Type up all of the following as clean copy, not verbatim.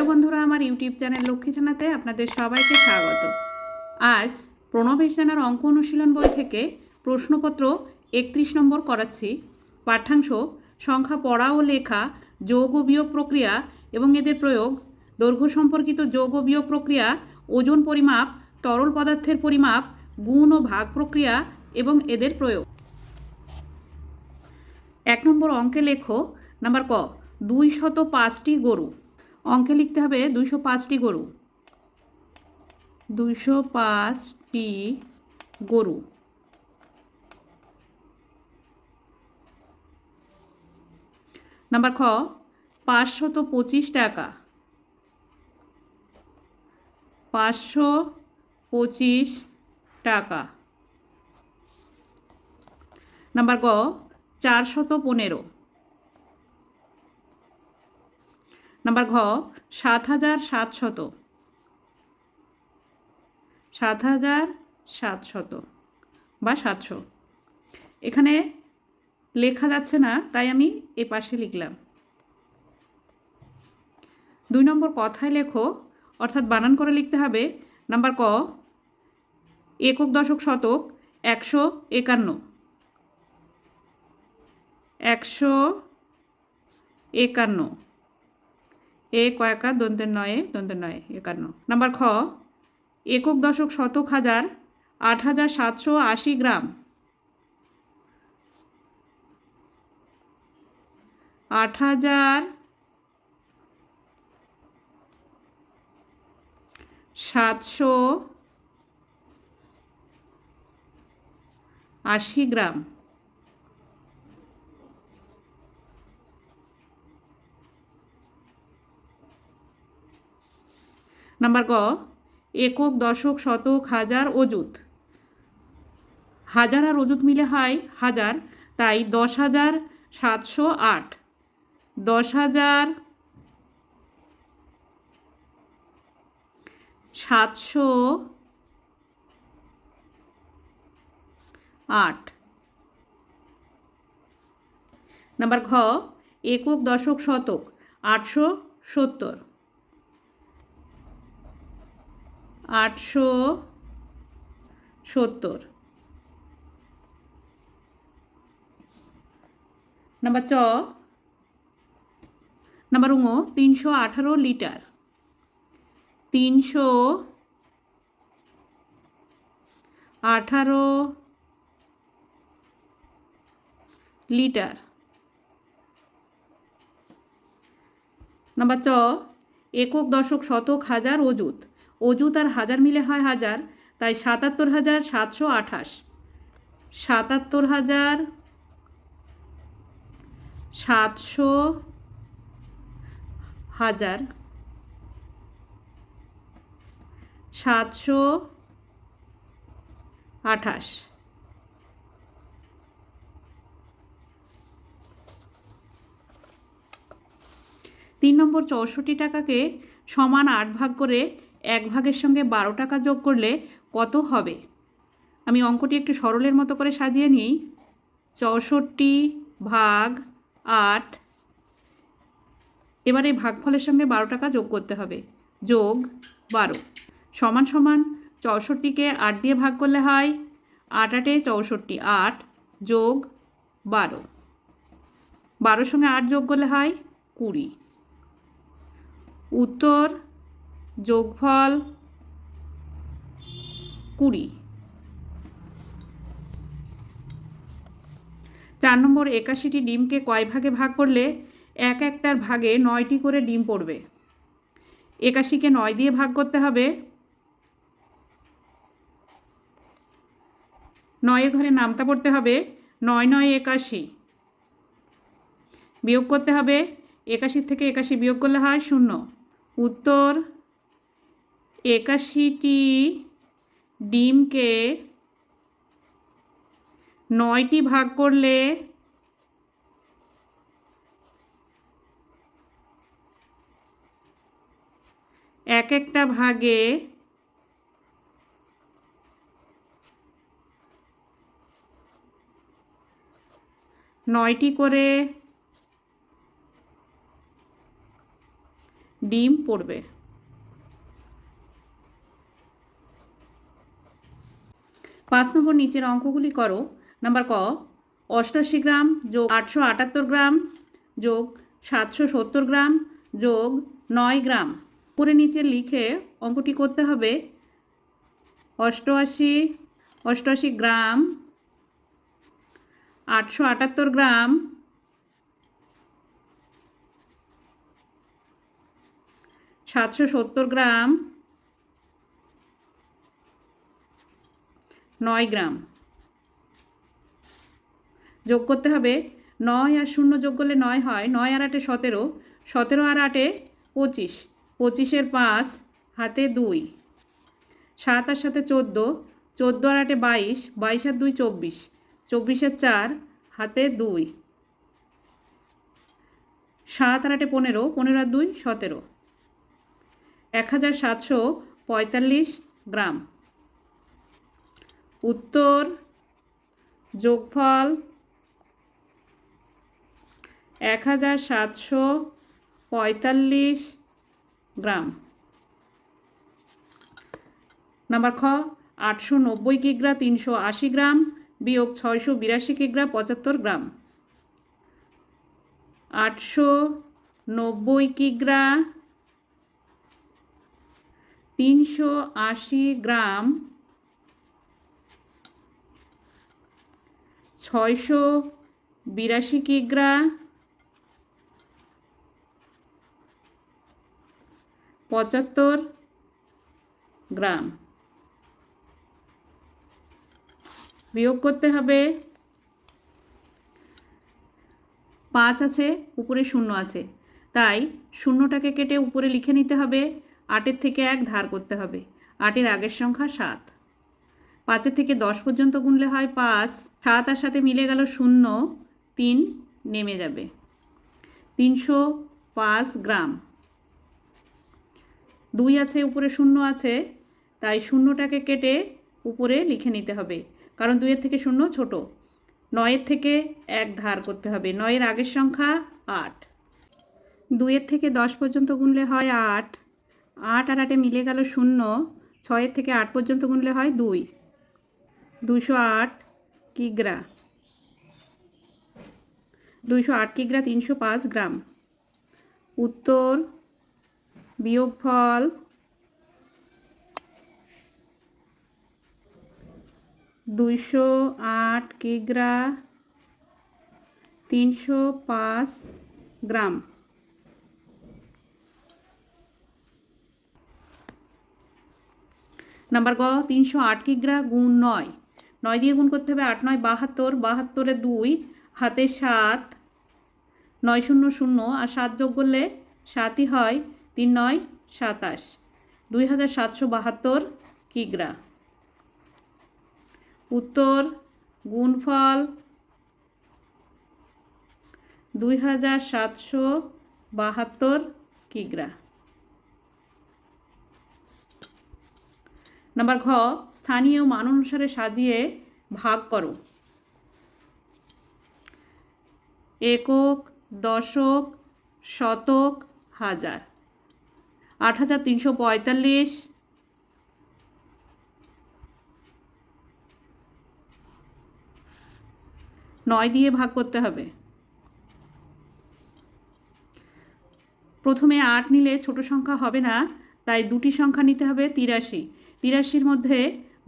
বন্ধুরা, আমার YouTube channel Lakshmi জানাতে আপনাদের সবাইকে স্বাগত। আজ প্রণবেশ জানার অঙ্ক অনুশীলন বই থেকে প্রশ্নপত্র 31 নম্বর করাচ্ছি। পাঠ্যাংশ সংখ্যা পড়া ও লেখা, যোগ ও বিয়োগ প্রক্রিয়া এবং এদের প্রয়োগ, দৈর্ঘ্য সম্পর্কিত যোগ ও বিয়োগ প্রক্রিয়া, ওজন পরিমাপ, তরল পদার্থের পরিমাপ, গুণ ও ভাগ প্রক্রিয়া এবং এদের প্রয়োগ। 1 নম্বর অঙ্কে লেখো নাম্বার ক 205টি গরু। অঙ্কে লিখতে হবে 205টি গরু। 205টি গরু। নাম্বার খ 525 টাকা। 525 টাকা। নাম্বার গ 415। নাম্বার ঘ 7700। 7700 বা 700। এখানে লেখা যাচ্ছে না, তাই আমি এ পাশে লিখলাম। 2 নম্বর কথায় লেখো, অর্থাৎ বানান করে লিখতে হবে। নাম্বার ক একক দশক শতক 151। 151। এ কয়াকার দন্তের নয়ে 51। নাম্বার খ একক দশক শতক হাজার 8780 গ্রাম। 8780 গ্রাম। নাম্বার গ একক দশক শতক হাজার অযুত। হাজার আর অযুত মিলে হয় হাজার, তাই 10,708। 10,708। নাম্বার ঘ একক দশক শতক 870। 870। নাম্বার চ নাম্বার উঙো 318 লিটার। 318 লিটার। নাম্বার চ একক দশক শতক হাজার অযুত। অযুত আর হাজার মিলে হয় হাজার, তাই 77,728। 77,700 হাজার 728। 3 নম্বর 64 টাকাকে সমান 8 ভাগ করে 1 ভাগের সঙ্গে 12 টাকা যোগ করলে কত হবে? আমি অঙ্কটি একটু সরলের মতো করে সাজিয়ে নিই। 64 ভাগ 8। এবার এই ভাগফলের সঙ্গে 12 টাকা যোগ করতে হবে। যোগ 12 সমান সমান 64কে 8 দিয়ে ভাগ করলে হয় 8 8 64। 8 যোগ 12। 12 সঙ্গে 8 যোগ করলে হয় 20। উত্তর যোগফল 20। 4 নম্বর 81টি ডিমকে কয় ভাগে ভাগ করলে এক একটার ভাগে 9টি করে ডিম পড়বে? 81কে 9 দিয়ে ভাগ করতে হবে। 9-এর ঘরে নামতা পড়তে হবে। 9 9 81। বিয়োগ করতে হবে। 81 থেকে 81 বিয়োগ করলে হয় 0। উত্তর 81টি ডিমকে 9টি ভাগ করলে এক একটা ভাগে 9টি করে ডিম পড়বে। 5 নম্বর নিচের অঙ্কগুলি করো। নাম্বার ক, 88 গ্রাম যোগ 878 গ্রাম যোগ 770 গ্রাম যোগ 9 গ্রাম। উপরে নিচে লিখে অঙ্কটি করতে হবে। 88 গ্রাম, 878 গ্রাম, 770 গ্রাম, 9 গ্রাম যোগ করতে হবে। 9 আর 0 যোগ করলে 9 হয়, 9 আর 8 17, 17 আর 8 25, 25-এর 5 হাতে 2, 7 আর 7 14, 14 আর 8 22, 22 আর 2 24, 24-এর 4 হাতে 2, 7 আর 8 15, 15 আর 2 17, 1745 গ্রাম। উত্তর যোগফল 1745 গ্রাম। নাম্বার খ, 890 কিগ্রা 380 গ্রাম বিয়োগ 682 কিগ্রা 75 গ্রাম। 890 কিগ্রা 380 গ্রাম 682 কিগ্রা 75 গ্রাম বিয়োগ করতে হবে। 5 আছে, উপরে 0 আছে, তাই 0টাকে কেটে উপরে লিখে নিতে হবে। 8-এর থেকে 1 ধার করতে হবে। 8-এর আগের সংখ্যা 7। 5-এর থেকে 10 পর্যন্ত গুনলে হয় 5, 7 আর সাথে মিলে গেল 0, 3 নেমে যাবে। 305 গ্রাম। 2 আছে, উপরে 0 আছে, তাই 0টাকে কেটে উপরে লিখে নিতে হবে, কারণ 2-এর থেকে 0 ছোট। 9-এর থেকে 1 ধার করতে হবে। 9-এর আগের সংখ্যা 8। 2-এর থেকে 10 পর্যন্ত গুনলে হয় 8, 8 আর 8 মিলে গেল 0, 6-এর থেকে 8 পর্যন্ত গুনলে হয় 2, 208 কিগ্রা। 208 কিগ্রা 305 গ্রাম। উত্তর বিয়োগফল 208 কিগ্রা 305 গ্রাম। নাম্বার গ, 308 কিগ্রা গুণ 9। 9 দিয়ে গুণ করতে হবে। 8 9 72, 72-এ 2 হাতে 7, 9 0 0 আর 7 যোগ করলে 7ই হয়, 3 9 27, 2772 কিগ্রা। উত্তর গুণফল 2772 কিগ্রা। নাম্বার ঘ, স্থানীয় মান অনুসারে সাজিয়ে ভাগ করো। একক, দশক, শতক, হাজার। 8345 9 দিয়ে ভাগ করতে হবে। প্রথমে 8 নিলে ছোট সংখ্যা হবে না, তাই দুটি সংখ্যা নিতে হবে। 83, 83-র মধ্যে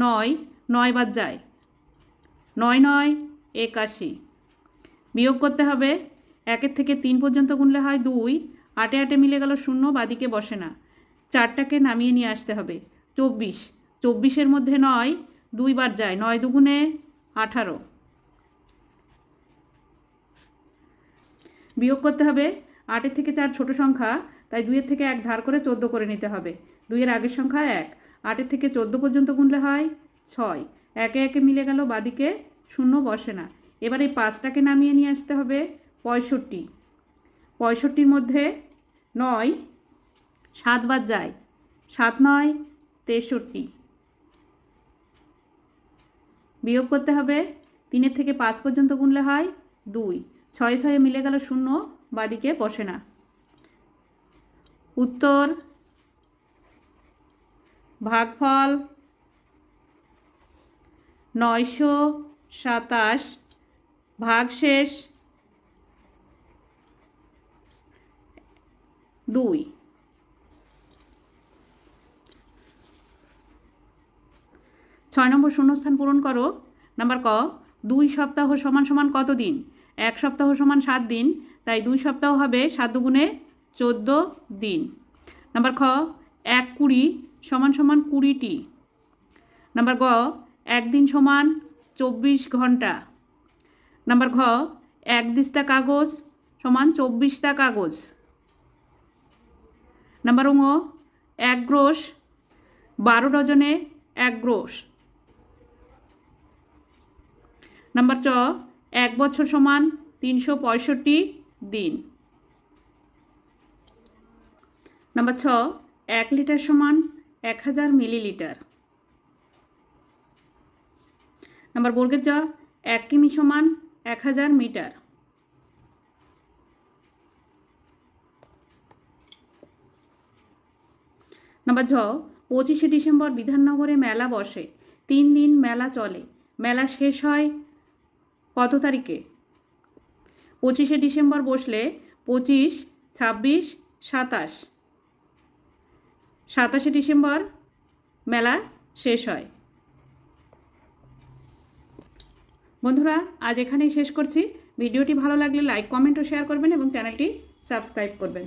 9 9 বাদ যায়, 9 9 81 বিয়োগ করতে হবে। 1-এর থেকে 3 পর্যন্ত গুনলে হয় 2, 8-এ 8-এ মিলে গেল 0, বাদিকে বসে না, 4টাকে নামিয়ে নিয়ে আসতে হবে। 24, 24-এর মধ্যে 9 2 বার যায়, 9 দুগুণে 18 বিয়োগ করতে হবে। 8-এর থেকে 4 ছোট সংখ্যা, তাই 2-এর থেকে 1 ধার করে 14 করে নিতে হবে। 2-এর আগের সংখ্যা 1, 8-এর থেকে 14 পর্যন্ত গুনলে হয় 6, 1-এ 1-এ মিলে গেল, বাদিকে 0 বসে না। এবার এই 5টাকে নামিয়ে নিয়ে আসতে হবে। 65, 65-র মধ্যে 9 7 বার যায়, 7 9 63 বিয়োগ করতে হবে। 3-এর থেকে 5 পর্যন্ত গুনলে হয় 2, 6 6-এ মিলে গেল 0, বাদিকে বসে না। উত্তর ভাগফল 927 ভাগশেষ 2। 6 নম্বর শূন্যস্থান পূরণ করো। নাম্বার ক, 2 সপ্তাহ সমান সমান কত দিন? 1 সপ্তাহ সমান 7 দিন, তাই 2 সপ্তাহ হবে 7 দুগুণে 14 দিন। নাম্বার খ, 1 কুড়ি সমান সমান 20টি। নাম্বার গ, 1 দিন সমান 24 ঘন্টা। নাম্বার ঘ, 1 দিস্তা কাগজ সমান 24টা কাগজ। নাম্বার ঙ, 1 গ্রোশ 12 ডজনে 1 গ্রোশ। নাম্বার চ, 1 বছর সমান 365 দিন। নাম্বার ছ, 1 লিটার সমান 1000 মিলিলিটার। নাম্বার বর্গের জ, 1 কিমি সমান 1000 মিটার। নাম্বার ঝ, 25শে ডিসেম্বর বিধাননগরে মেলা বসে, 3 দিন মেলা চলে, মেলা শেষ হয় কত তারিখে? 25শে ডিসেম্বর বসলে 25, 26, 27, 27শে ডিসেম্বর মেলা শেষ হয়। বন্ধুরা, আজ এখানেই শেষ করছি। ভিডিওটি ভালো লাগলে লাইক, কমেন্ট ও শেয়ার করবেন এবং চ্যানেলটি সাবস্ক্রাইব করবেন।